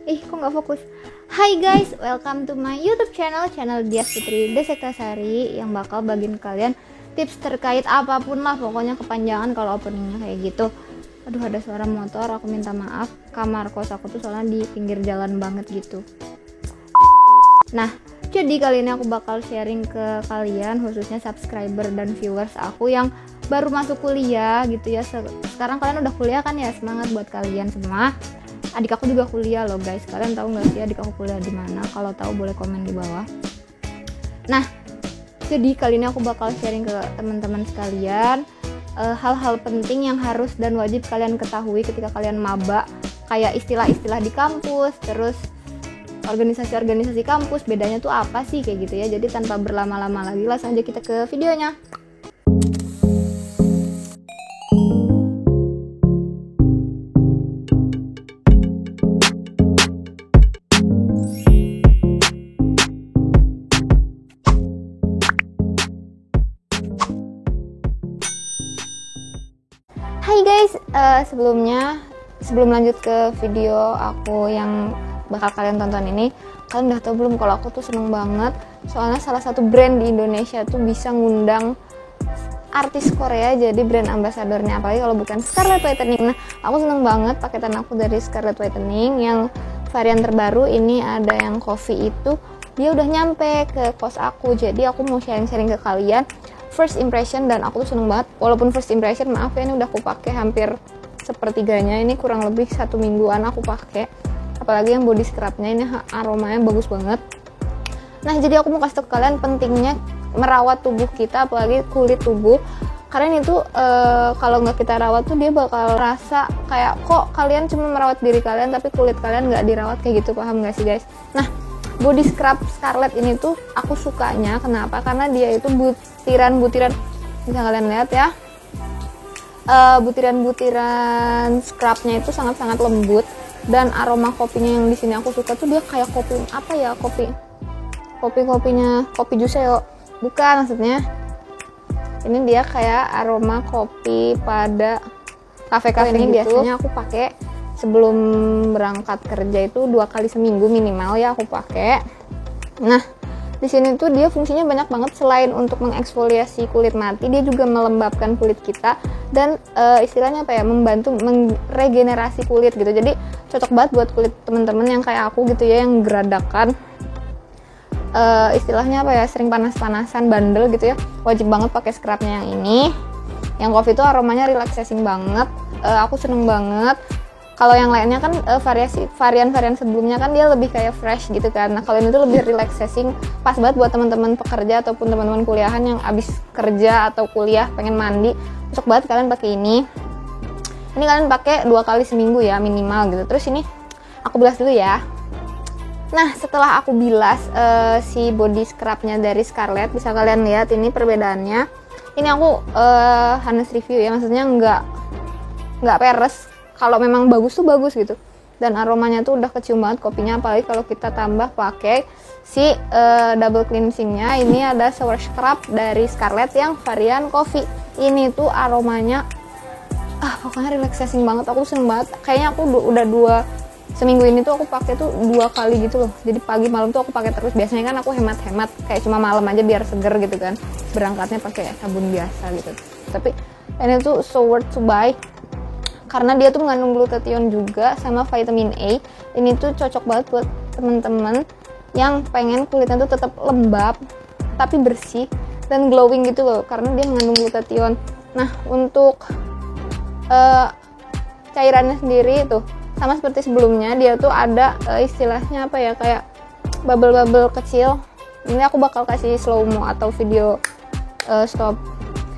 Kok nggak fokus? Hai guys, welcome to my YouTube channel Dias Putri Desektasari, yang bakal bagiin kalian tips terkait apapun lah, pokoknya kepanjangan kalau openingnya kayak gitu. Aduh, ada suara motor, aku minta maaf. Kamar kos aku tuh soalnya di pinggir jalan banget gitu. Nah, jadi kali ini aku bakal sharing ke kalian, khususnya subscriber dan viewers aku yang baru masuk kuliah gitu ya. Sekarang kalian udah kuliah kan ya, semangat buat kalian semua. Adik aku juga kuliah loh guys, kalian tahu nggak sih adik aku kuliah di mana? Kalau tahu boleh komen di bawah. Nah, jadi kali ini aku bakal sharing ke teman-teman sekalian hal-hal penting yang harus dan wajib kalian ketahui ketika kalian maba, kayak istilah-istilah di kampus, terus organisasi-organisasi kampus, bedanya tuh apa sih kayak gitu ya. Jadi tanpa berlama-lama lagi, langsung aja kita ke videonya. Hai guys, sebelum lanjut ke video aku yang bakal kalian tonton ini, kalian udah tahu belum kalau aku tuh seneng banget soalnya salah satu brand di Indonesia tuh bisa ngundang artis Korea jadi brand ambasadornya, apalagi kalau bukan Scarlett Whitening. Nah, aku seneng banget paketan aku dari Scarlett Whitening yang varian terbaru ini, ada yang coffee itu, dia udah nyampe ke kos aku, jadi aku mau sharing-sharing ke kalian first impression, dan aku tuh seneng banget. Walaupun first impression, maaf ya, ini udah aku pakai hampir sepertiganya, ini kurang lebih 1 mingguan aku pakai. Apalagi yang body scrubnya ini aromanya bagus banget. Nah, jadi aku mau kasih tau ke kalian pentingnya merawat tubuh kita, apalagi kulit tubuh. Karena itu kalau nggak kita rawat tuh dia bakal rasa kayak kok kalian cuma merawat diri kalian tapi kulit kalian nggak dirawat kayak gitu, paham nggak sih guys? Nah, body scrub Scarlett ini tuh aku sukanya kenapa? Karena dia itu butiran-butiran, bisa kalian lihat ya, butiran-butiran scrubnya itu sangat-sangat lembut, dan aroma kopinya yang di sini aku suka tuh dia kayak kopi apa ya, kopinya kopi Juseo, bukan, maksudnya ini dia kayak aroma kopi pada kafe-kafe ini gitu. Biasanya aku pakai sebelum berangkat kerja itu 2 kali seminggu minimal ya aku pakai. Nah, di sini tuh dia fungsinya banyak banget, selain untuk mengeksfoliasi kulit mati, dia juga melembabkan kulit kita dan istilahnya apa ya, membantu meregenerasi kulit gitu. Jadi cocok banget buat kulit temen-temen yang kayak aku gitu ya, yang geradakan, istilahnya apa ya, sering panas-panasan, bandel gitu ya. Wajib banget pakai scrubnya yang ini. Yang coffee itu aromanya relaxing banget, aku seneng banget. Kalau yang lainnya kan varian sebelumnya kan dia lebih kayak fresh gitu kan. Nah, kalau ini tuh lebih relaxing, pas banget buat teman-teman pekerja ataupun teman-teman kuliahan yang abis kerja atau kuliah pengen mandi, cocok banget kalian pakai ini. Ini kalian pakai 2 kali seminggu ya minimal gitu. Terus ini aku bilas dulu ya. Nah, setelah aku bilas si body scrubnya dari Scarlett, bisa kalian lihat ini perbedaannya. Ini aku honest review ya, maksudnya nggak peres. Kalau memang bagus tuh bagus gitu, dan aromanya tuh udah kecium banget kopinya, apalagi kalau kita tambah pakai si double cleansingnya. Ini ada shower scrub dari Scarlett yang varian coffee. Ini tuh aromanya pokoknya relaxing banget, aku seneng banget. Kayaknya aku udah seminggu ini tuh aku pakai tuh 2 kali gitu loh. Jadi pagi malam tuh aku pakai terus. Biasanya kan aku hemat-hemat kayak cuma malam aja biar seger gitu kan, berangkatnya pakai sabun biasa gitu. Tapi ini tuh so worth to buy karena dia tuh mengandung glutathione juga sama vitamin A. Ini tuh cocok banget buat temen-temen yang pengen kulitnya tuh tetap lembab tapi bersih dan glowing gitu loh, karena dia mengandung glutathione. Nah, untuk cairannya sendiri tuh sama seperti sebelumnya, dia tuh ada istilahnya apa ya, kayak bubble-bubble kecil. Ini aku bakal kasih slow mo atau video stop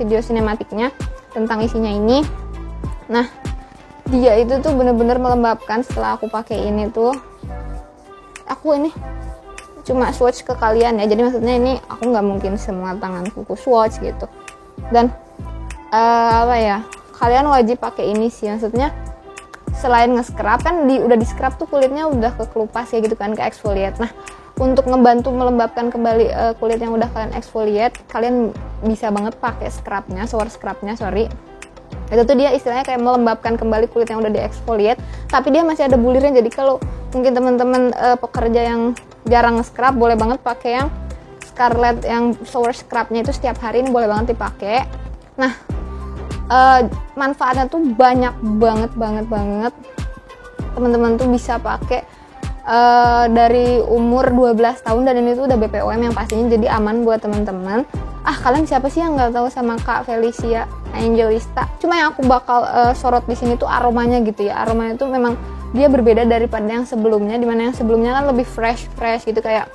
video sinematiknya tentang isinya ini. Nah, dia itu tuh bener-bener melembabkan. Setelah aku pakai ini tuh, aku ini cuma swatch ke kalian ya, jadi maksudnya ini aku nggak mungkin semua tanganku swatch gitu. Dan apa ya, kalian wajib pakai ini sih, maksudnya selain nge-scrub kan udah di scrub tuh kulitnya udah kekelupas ya gitu kan, ke exfoliate. Nah, untuk ngebantu melembabkan kembali kulit yang udah kalian exfoliate, kalian bisa banget pakai shower scrubnya. Itu tuh dia istilahnya kayak melembabkan kembali kulit yang udah di exfoliate, tapi dia masih ada bulirnya. Jadi kalau mungkin teman-teman pekerja yang jarang nge-scrub, boleh banget pakai yang Scarlett yang shower scrubnya itu setiap hari, ini boleh banget dipakai. Nah, manfaatnya tuh banyak banget. Teman-teman tuh bisa pakai dari umur 12 tahun, dan ini tuh udah BPOM yang pastinya jadi aman buat teman-teman. Kalian siapa sih yang nggak tahu sama Kak Felicia Angelista? Cuma yang aku bakal sorot di sini tuh aromanya gitu ya. Aromanya tuh memang dia berbeda daripada yang sebelumnya, dimana yang sebelumnya kan lebih fresh gitu, kayak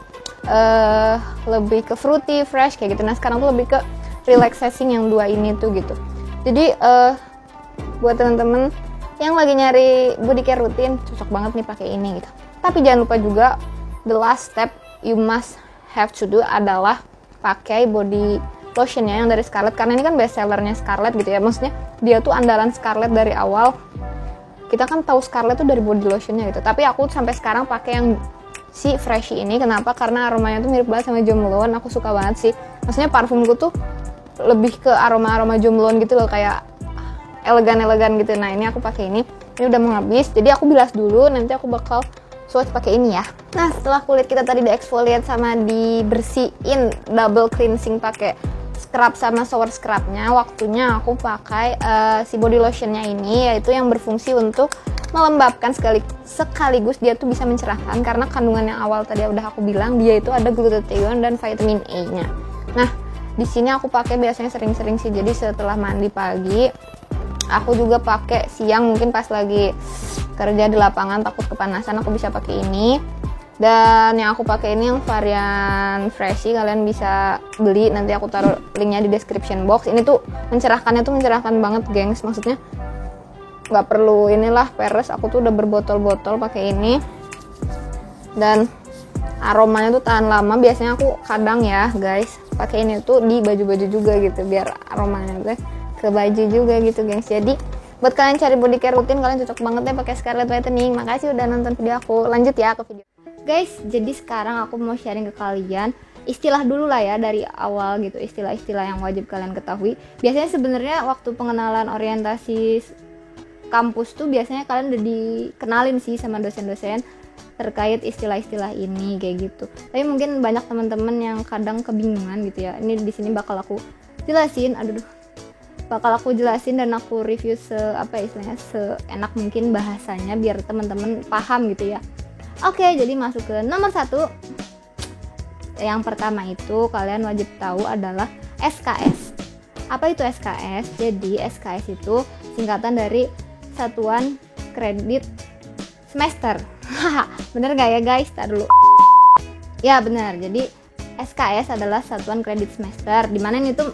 lebih ke fruity, fresh kayak gitu. Nah sekarang tuh lebih ke relaxing yang dua ini tuh gitu. Jadi buat teman-teman yang lagi nyari body care rutin, cocok banget nih pakai ini gitu. Tapi jangan lupa juga, the last step you must have to do adalah pakai body lotionnya yang dari Scarlett, karena ini kan best sellernya Scarlett gitu ya. Maksudnya dia tuh andalan Scarlett dari awal. Kita kan tahu Scarlett tuh dari body lotionnya gitu. Tapi aku sampai sekarang pakai yang si Freshie ini. Kenapa? Karena aromanya tuh mirip banget sama Jo Malone. Aku suka banget sih. Maksudnya parfumku tuh lebih ke aroma Jo Malone gitu loh, kayak elegan gitu. Nah ini aku pakai ini udah mau habis, jadi aku bilas dulu, nanti aku bakal swatch pakai ini ya. Nah setelah kulit kita tadi di exfoliate sama dibersihin, double cleansing pakai scrub sama shower scrubnya, waktunya aku pakai si body lotionnya ini, yaitu yang berfungsi untuk melembabkan sekaligus dia tuh bisa mencerahkan, karena kandungan yang awal tadi udah aku bilang dia itu ada glutathione dan vitamin A-nya. Nah di sini aku pakai biasanya sering-sering sih, jadi setelah mandi pagi, aku juga pakai siang mungkin pas lagi kerja di lapangan takut kepanasan, aku bisa pakai ini. Dan yang aku pakai ini yang varian Freshie, kalian bisa beli, nanti aku taruh linknya di description box. Ini tuh mencerahkannya tuh mencerahkan banget gengs, maksudnya nggak perlu inilah peres, aku tuh udah berbotol-botol pakai ini, dan aromanya tuh tahan lama. Biasanya aku kadang ya guys pakai ini tuh di baju-baju juga gitu, biar aromanya tuh ke baju juga gitu guys. Jadi buat kalian cari body care rutin, kalian cocok banget deh pakai Scarlett Whitening. Makasih udah nonton video aku. Lanjut ya ke video guys. Jadi sekarang aku mau sharing ke kalian istilah dulu lah ya dari awal gitu, istilah-istilah yang wajib kalian ketahui. Biasanya sebenarnya waktu pengenalan orientasi kampus tuh biasanya kalian udah dikenalin sih sama dosen-dosen terkait istilah-istilah ini kayak gitu. Tapi mungkin banyak teman-teman yang kadang kebingungan gitu ya. Ini di sini bakal aku jelasin, bakal aku jelasin dan aku review seenak mungkin bahasanya biar teman-teman paham gitu ya. Oke, jadi masuk ke nomor 1. Yang pertama itu kalian wajib tahu adalah SKS. Apa itu SKS? Jadi SKS itu singkatan dari Satuan Kredit Semester. Bener gak ya guys? Tar dulu. Ya benar. Jadi SKS adalah Satuan Kredit Semester, dimana ini tuh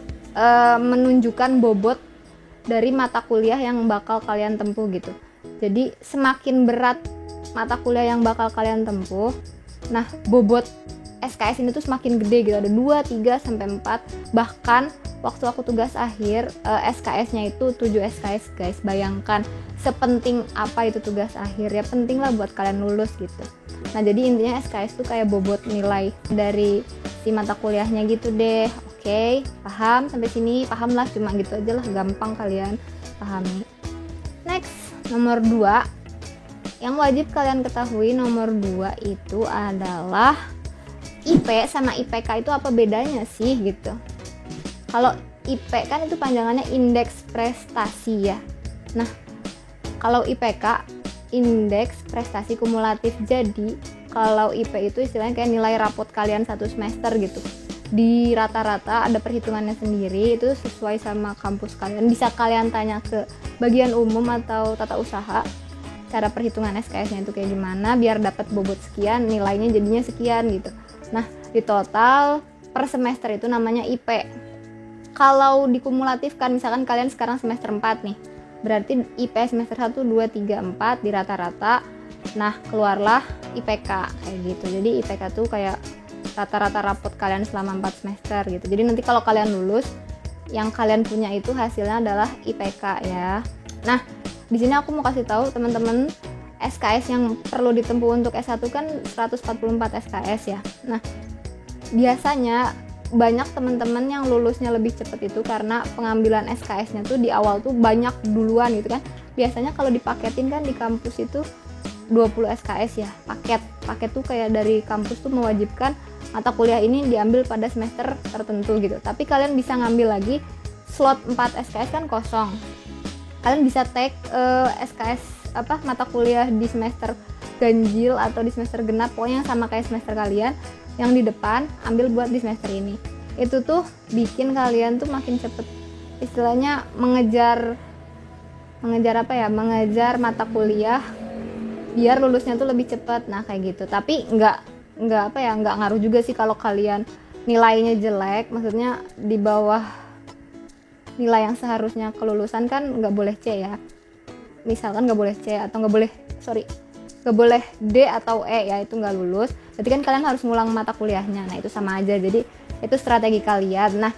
menunjukkan bobot dari mata kuliah yang bakal kalian tempuh gitu. Jadi semakin berat mata kuliah yang bakal kalian tempuh, nah bobot SKS ini tuh semakin gede gitu. Ada 2, 3, sampai 4. Bahkan waktu aku tugas akhir SKS-nya itu 7 SKS guys. Bayangkan sepenting apa itu tugas akhir, ya penting lah buat kalian lulus gitu. Nah jadi intinya SKS tuh kayak bobot nilai dari si mata kuliahnya gitu deh. Oke, paham sampai sini? Paham lah, cuma gitu aja lah, gampang kalian pahami. Next, nomor 2 yang wajib kalian ketahui, nomor 2 itu adalah IP sama IPK itu apa bedanya sih gitu. Kalau IP kan itu panjangannya indeks prestasi ya. Nah, kalau IPK indeks prestasi kumulatif. Jadi, kalau IP itu istilahnya kayak nilai rapot kalian satu semester gitu. Di rata-rata ada perhitungannya sendiri, itu sesuai sama kampus kalian. Bisa kalian tanya ke bagian umum atau tata usaha cara perhitungan SKS-nya itu kayak gimana biar dapat bobot sekian, nilainya jadinya sekian gitu. Nah, di total per semester itu namanya IP. Kalau dikumulatifkan, misalkan kalian sekarang semester 4 nih, berarti IP semester 1, 2, 3, 4 di rata-rata. Nah, keluarlah IPK kayak gitu. Jadi IPK tuh kayak rata-rata rapot kalian selama 4 semester gitu. Jadi nanti kalau kalian lulus, yang kalian punya itu hasilnya adalah IPK ya. Nah, di sini aku mau kasih tahu teman-teman, SKS yang perlu ditempuh untuk S1 kan 144 SKS ya. Nah, biasanya banyak teman-teman yang lulusnya lebih cepat itu karena pengambilan SKS-nya tuh di awal tuh banyak duluan gitu kan. Biasanya kalau dipaketin kan di kampus itu 20 SKS ya, paket tuh kayak dari kampus tuh mewajibkan mata kuliah ini diambil pada semester tertentu gitu. Tapi kalian bisa ngambil lagi slot 4 SKS kan kosong. Kalian bisa take SKS mata kuliah di semester ganjil atau di semester genap, pokoknya yang sama kayak semester kalian yang di depan, ambil buat di semester ini. Itu tuh bikin kalian tuh makin cepet, istilahnya mengejar mata kuliah biar lulusnya tuh lebih cepat. Nah kayak gitu. Tapi nggak ngaruh juga sih kalau kalian nilainya jelek, maksudnya di bawah nilai yang seharusnya kelulusan kan nggak boleh C ya, misalkan nggak boleh C atau nggak boleh D atau E ya, itu nggak lulus. Berarti kan kalian harus ngulang mata kuliahnya. Nah itu sama aja, jadi itu strategi kalian. Nah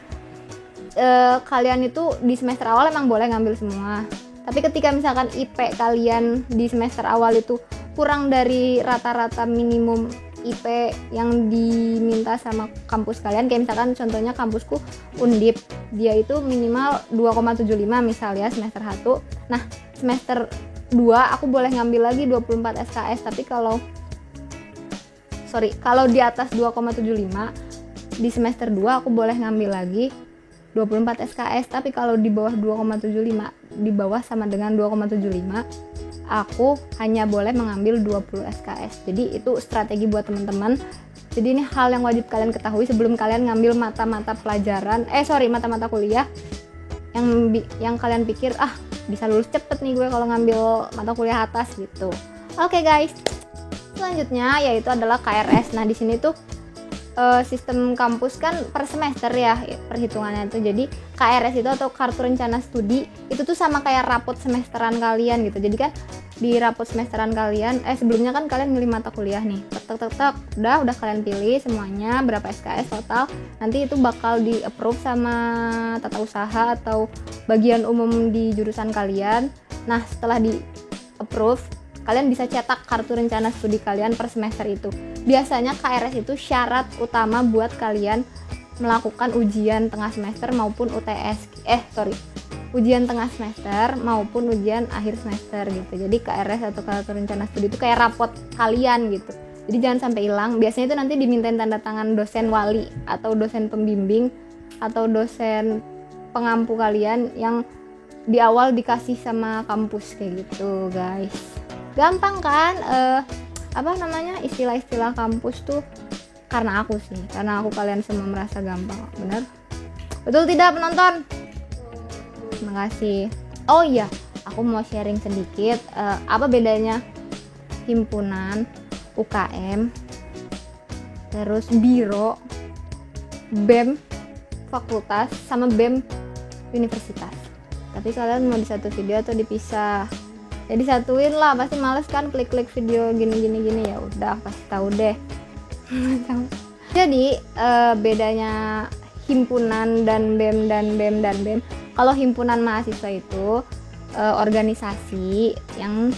kalian itu di semester awal emang boleh ngambil semua, tapi ketika misalkan IP kalian di semester awal itu kurang dari rata-rata minimum IP yang diminta sama kampus kalian, kayak misalkan contohnya kampusku Undip, dia itu minimal 2,75 misal ya semester 1. Nah semester 2 aku boleh ngambil lagi 24 SKS, tapi kalau di atas 2,75 di semester 2 aku boleh ngambil lagi 24 SKS. Tapi kalau di bawah 2,75, di bawah sama dengan 2,75, aku hanya boleh mengambil 20 SKS. Jadi itu strategi buat teman-teman. Jadi ini hal yang wajib kalian ketahui sebelum kalian ngambil mata-mata kuliah yang kalian pikir bisa lulus cepet nih gue kalau ngambil mata kuliah atas gitu. Oke guys, selanjutnya yaitu adalah KRS. Nah di sini tuh sistem kampus kan per semester ya perhitungannya itu. Jadi KRS itu atau kartu rencana studi itu tuh sama kayak rapot semesteran kalian gitu. Jadi kan di rapot semesteran kalian sebelumnya kan kalian milih mata kuliah nih, udah kalian pilih semuanya berapa SKS total. Nanti itu bakal di approve sama tata usaha atau bagian umum di jurusan kalian. Nah setelah di approve, kalian bisa cetak kartu rencana studi kalian per semester itu. Biasanya KRS itu syarat utama buat kalian melakukan ujian tengah semester maupun ujian tengah semester maupun ujian akhir semester gitu. Jadi KRS atau kartu rencana studi itu kayak rapot kalian gitu. Jadi jangan sampai hilang. Biasanya itu nanti dimintain tanda tangan dosen wali atau dosen pembimbing atau dosen pengampu kalian yang di awal dikasih sama kampus kayak gitu guys. Gampang kan istilah-istilah kampus tuh karena aku kalian semua merasa gampang, bener? Betul tidak penonton? Terima kasih. Oh iya, aku mau sharing sedikit apa bedanya himpunan, UKM, terus biro, BEM fakultas sama BEM universitas. Tapi kalian mau di satu video atau dipisah? Ya disatuin lah, pasti males kan klik-klik video gini ya udah pasti tahu deh. Jadi bedanya himpunan dan BEM. Kalau himpunan mahasiswa itu organisasi yang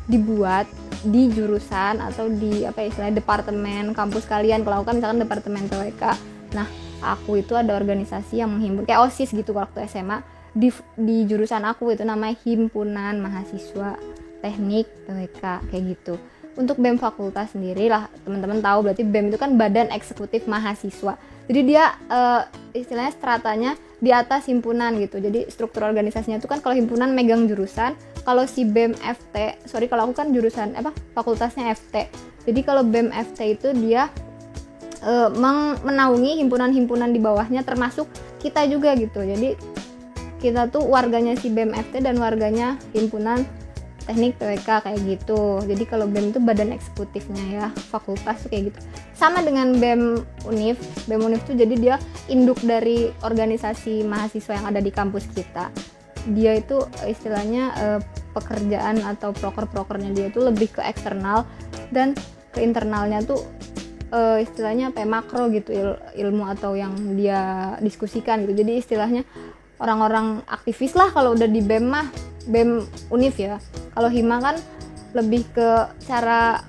dibuat di jurusan atau di departemen kampus kalian. Kalau kan misalkan departemen PWK. Nah, aku itu ada organisasi yang menghimpun kayak OSIS gitu waktu SMA. Di jurusan aku itu namanya himpunan mahasiswa teknik PWK kayak gitu. Untuk BEM fakultas sendiri lah teman-teman tahu, berarti BEM itu kan badan eksekutif mahasiswa. Jadi dia istilahnya stratanya di atas himpunan gitu. Jadi struktur organisasinya itu kan kalau himpunan megang jurusan, kalau si BEM FT, kalau aku kan jurusan fakultasnya FT. Jadi kalau BEM FT itu dia menaungi himpunan-himpunan di bawahnya termasuk kita juga gitu. Jadi kita tuh warganya si BEM FT dan warganya himpunan teknik PWK kayak gitu. Jadi kalau BEM itu badan eksekutifnya ya, fakultas tuh kayak gitu. Sama dengan BEM Univ tuh jadi dia induk dari organisasi mahasiswa yang ada di kampus kita. Dia itu istilahnya pekerjaan atau proker-prokernya dia itu lebih ke eksternal, dan ke internalnya tuh istilahnya makro gitu, ilmu atau yang dia diskusikan gitu. Jadi istilahnya orang-orang aktivis lah kalau udah di BEM mah, BEM Univ ya. Kalau Hima kan lebih ke cara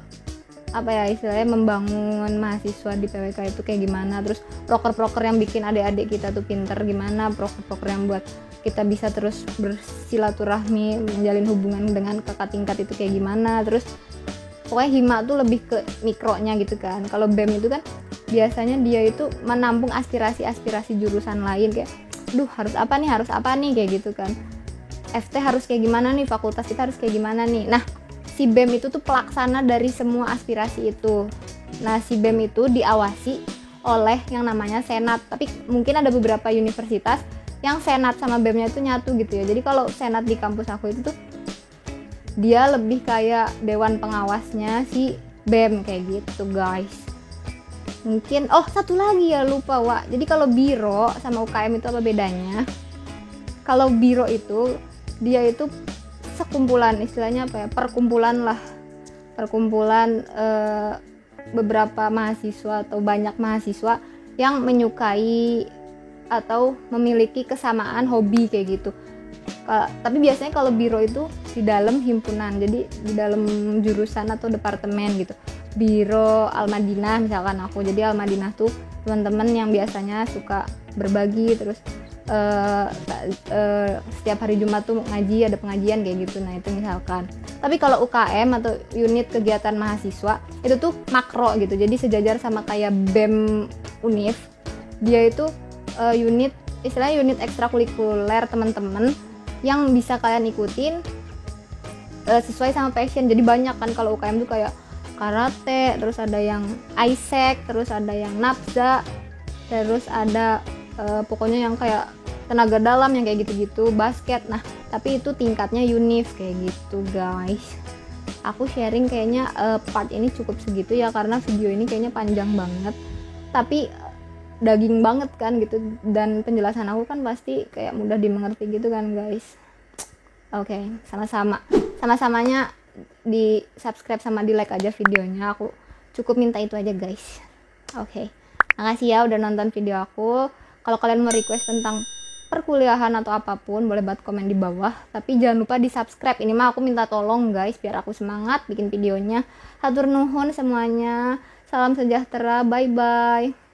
istilahnya membangun mahasiswa di PWK itu kayak gimana, terus proker-proker yang bikin adik-adik kita tuh pinter gimana, proker-proker yang buat kita bisa terus bersilaturahmi, menjalin hubungan dengan kakak tingkat itu kayak gimana, terus pokoknya hima tuh lebih ke mikronya gitu kan. Kalau BEM itu kan biasanya dia itu menampung aspirasi jurusan lain, kayak harus apa nih kayak gitu kan. FT harus kayak gimana nih, fakultas kita harus kayak gimana nih. Nah, si BEM itu tuh pelaksana dari semua aspirasi itu. Nah, si BEM itu diawasi oleh yang namanya senat. Tapi mungkin ada beberapa universitas yang senat sama BEM-nya itu nyatu gitu ya. Jadi kalau senat di kampus aku itu tuh dia lebih kayak dewan pengawasnya si BEM kayak gitu, guys. Mungkin satu lagi ya, lupa Wak. Jadi kalau biro sama UKM itu apa bedanya? Kalau biro itu dia itu sekumpulan, istilahnya apa ya, perkumpulan beberapa mahasiswa atau banyak mahasiswa yang menyukai atau memiliki kesamaan hobi kayak gitu. Tapi biasanya kalau biro itu di dalam himpunan, jadi di dalam jurusan atau departemen gitu. Biro Al-Madinah misalkan aku, jadi Al-Madinah tuh teman-teman yang biasanya suka berbagi, terus setiap hari Jumat tuh ngaji, ada pengajian kayak gitu. Nah itu misalkan. Tapi kalau UKM atau unit kegiatan mahasiswa itu tuh makro gitu, jadi sejajar sama kayak BEM Univ. Dia itu unit, istilahnya unit ekstrakurikuler teman-teman yang bisa kalian ikutin sesuai sama passion. Jadi banyak kan, kalau UKM tuh kayak karate, terus ada yang ISEC, terus ada yang nafza, terus ada pokoknya yang kayak tenaga dalam yang kayak gitu-gitu, basket. Nah, tapi itu tingkatnya univ kayak gitu, guys. Aku sharing kayaknya part ini cukup segitu ya, karena video ini kayaknya panjang banget. Tapi daging banget kan gitu, dan penjelasan aku kan pasti kayak mudah dimengerti gitu kan, guys. Oke, sama-samanya di subscribe sama di like aja videonya. Aku cukup minta itu aja, guys. Oke, makasih ya udah nonton video aku. Kalau kalian mau request tentang perkuliahan atau apapun, boleh banget komen di bawah. Tapi jangan lupa di subscribe. Ini mah aku minta tolong, guys, biar aku semangat bikin videonya. Hatur nuhun semuanya. Salam sejahtera, bye bye.